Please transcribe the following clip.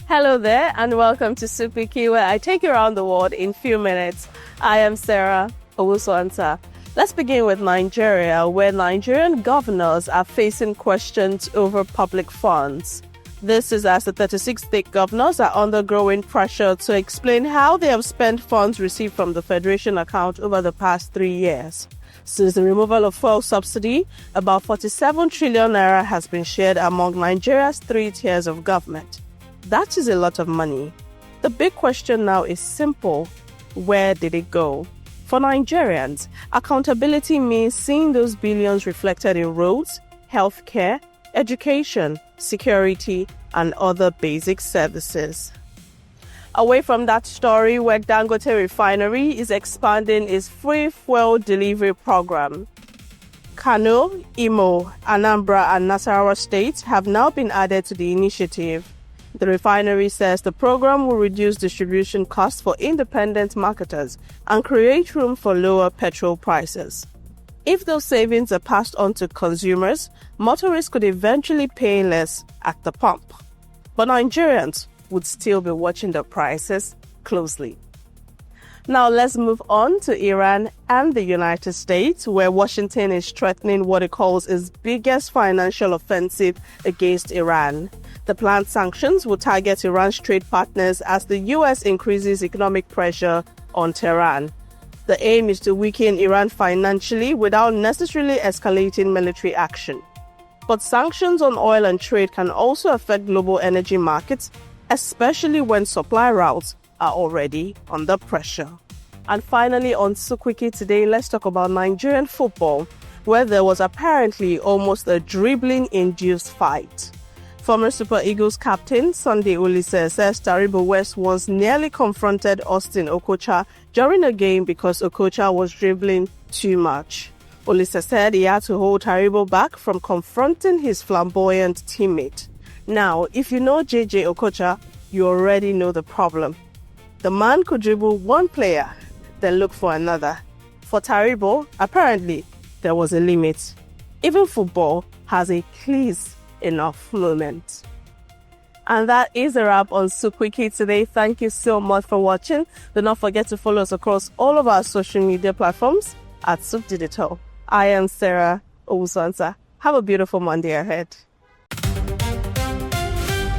Hello there and welcome to SOUQ QUICKIE, where I take you around the world in few minutes. I am Sarah Owusu-Ansah. Let's begin with Nigeria, where Nigerian governors are facing questions over public funds. This is as the 36 state governors are under growing pressure to explain how they have spent funds received from the Federation account over the past 3 years. Since the removal of fuel subsidy, about 47 trillion naira has been shared among Nigeria's 3 tiers of government. That is a lot of money. The big question now is simple: where did it go? For Nigerians, accountability means seeing those billions reflected in roads, healthcare, education, security, and other basic services. Away from that story, where Dangote refinery is expanding its free fuel delivery program. Kano, Imo, Anambra, and Nasarawa states have now been added to the initiative. The refinery says the program will reduce distribution costs for independent marketers and create room for lower petrol prices. If those savings are passed on to consumers, motorists could eventually pay less at the pump. But Nigerians would still be watching the prices closely. Now let's move on to Iran and the United States, where Washington is threatening what it calls its biggest financial offensive against Iran. The planned sanctions will target Iran's trade partners as the U.S. increases economic pressure on Tehran. The aim is to weaken Iran financially without necessarily escalating military action. But sanctions on oil and trade can also affect global energy markets, especially when supply routes are already under pressure. And finally, on SOUQ QUICKIE today, let's talk about Nigerian football, where there was apparently almost a dribbling-induced fight. Former Super Eagles captain Sunday Oliseh says Taribo West once nearly confronted Austin Okocha during a game because Okocha was dribbling too much. Oliseh said he had to hold Taribo back from confronting his flamboyant teammate. Now, if you know JJ Okocha, you already know the problem. The man could dribble one player, then look for another. For Taribo, apparently, there was a limit. Even football has a please enough moment. And that is a wrap on SOUQ QUICKIE today. Thank you so much for watching. Do not forget to follow us across all of our social media platforms at SOUQ Digital. I am Sarah Owusu-Ansah. Have a beautiful Monday ahead.